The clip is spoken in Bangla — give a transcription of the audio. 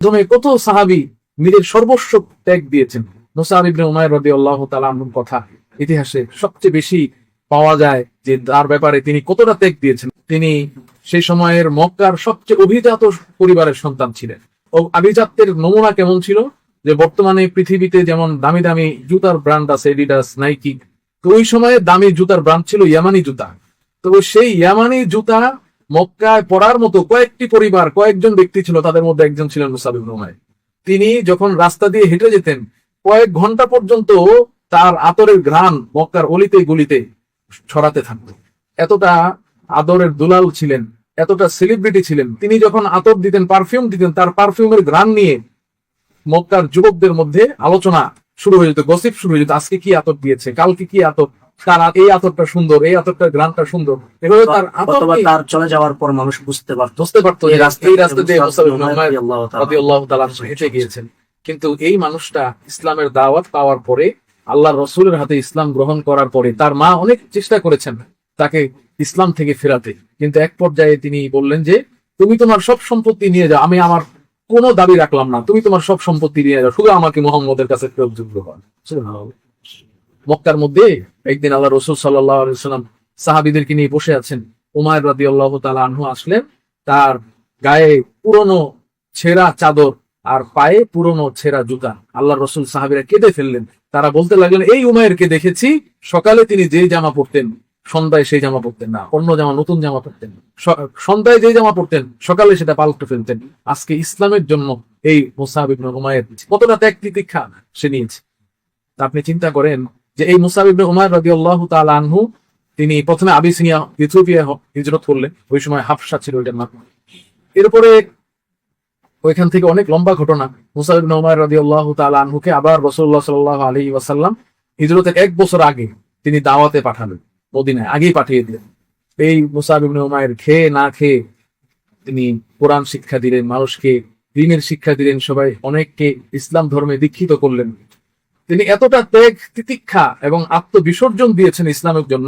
প্রথমে কত সাহাবী নিজের সর্বস্ব ত্যাগ দিয়েছেন। মুসআব ইবনে উমাইর রাদিয়াল্লাহু তাআলা আনহুর কথা ইতিহাসে সবচেয়ে বেশি পাওয়া যায় যে তার ব্যাপারে তিনি কতটা ত্যাগ দিয়েছেন। তিনি সেই সময়ের মক্কার সবচেয়ে অভিজাত পরিবারের সন্তান ছিলেন। ও আভিজাত্যের নমুনা কেমন ছিল, যে বর্তমানে পৃথিবীতে যেমন দামি দামি জুতার ব্র্যান্ড আছে, এডিডাস, নাইকি, তো ওই সময়ে দামি জুতার ব্র্যান্ড ছিল ইয়ামানি জুতা। তো সেই ইয়ামানি জুতা মক্কায় পরার মতো কয়েকটি পরিবার, কয়েকজন ব্যক্তি ছিল, তাদের মধ্যে একজন ছিলেন মুসআব ইবনে উমাইর। তিনি যখন রাস্তা দিয়ে হেঁটে যেতেন কয়েক ঘন্টা পর্যন্ত তার আতরের ঘ্রাণ মক্কার অলিতে গলিতে ছড়াতে থাকতো। এতটা আদরের দুলাল ছিলেন, এতটা সেলিব্রিটি ছিলেন। তিনি যখন আতর দিতেন, পারফিউম দিতেন, তার পারফিউমের ঘ্রাণ নিয়ে মক্কার যুবকদের মধ্যে আলোচনা শুরু হয়ে যেত, গসিপ শুরু হয়ে যেত। আজকে কি আতর দিয়েছে, কালকে কি আতর, তার এই আতরটা সুন্দর, এই আতরটার ঘ্রাণটা সুন্দর। এভাবে তার তার চলে যাওয়ার পর মানুষ বুঝতে পারতো এই রাস্তা দিয়ে মুসআব ইবনে উমাইর রাদিয়াল্লাহু তাআলা হেঁটে গিয়েছেন। কিন্তু এই মানুষটা ইসলামের দাওয়াত পাওয়ার পরে, আল্লাহর রাসূলের হাতে ইসলাম গ্রহণ করার পরে তার মা অনেক চেষ্টা করেছেন তাকে ইসলাম থেকে ফেরাতে, কিন্তু এক পর্যায়ে তিনি বললেন যে তুমি তোমার সব সম্পত্তি নিয়ে যাও, আমি আমার কোনো দাবি রাখলাম না, তুমি তোমার সব সম্পত্তি নিয়ে যাও, শুধু আমাকে মুহাম্মদের কাছে ফেরতযোগ্য হন। মক্কার মধ্যে একদিন আল্লাহ রাসূল সাল্লাল্লাহু আলাইহি ওয়াসাল্লাম সাহাবীদেরকে নিয়ে বসে আছেন। উমাইর রাদিয়াল্লাহু তাআলা আনহু আসলেন, তার গায়ে পুরনো ছেঁড়া চাদর আর পায়ে পুরনো ছেঁড়া জুতা। আল্লাহর রাসূল সাহাবীরা কেঁদে ফেললেন। তারা বলতে লাগলেন, এই উমাইরকে দেখেছি, সকালে তিনি যেই জামা পরতেন সন্ধ্যায় সেই জামা পরতেন না, অন্য জামা, নতুন জামা পরতেন, সন্ধ্যায় যেই জামা পরতেন সকালে সেটা পাল্টে ফেলতেন। আজকে ইসলামের জন্য এই মুসআব ইবনে উমাইর কতটা ত্যাগ তিতিক্ষা সে নিয়েছে। আপনি চিন্তা করেন যে এই মুসআব ইবনে উমাইর রাদিয়াল্লাহু তাআলা আনহু তিনি প্রথমে আবিসিনিয়া, ইথিওপিয়া হিজরত করলেন। ওই সময় হাফসা ছিল ওইটার নাম। এরপরে ওইখান থেকে অনেক লম্বা ঘটনা। মুসআব ইবনে উমাইর রাদিয়াল্লাহু তাআলা আনহুকে আবার রাসূলুল্লাহ সাল্লাল্লাহু আলাইহি ওয়াসাল্লাম হিজরতের 1 বছর আগে তিনি দাওয়াতে পাঠালেন, মদিনায় আগেই পাঠিয়ে দিলেন। এই মুসআব ইবনে উমাইর খেয়ে না খেয়ে তিনি কোরআন শিক্ষা দিলেন, মানুষকে দ্বীনের শিক্ষা দিলেন, সবাই অনেককে ইসলাম ধর্মে দীক্ষিত করলেন। তিনি এতটা ত্যাগ তিতিক্ষা এবং আত্মবিসর্জন দিয়েছেন ইসলামের জন্য।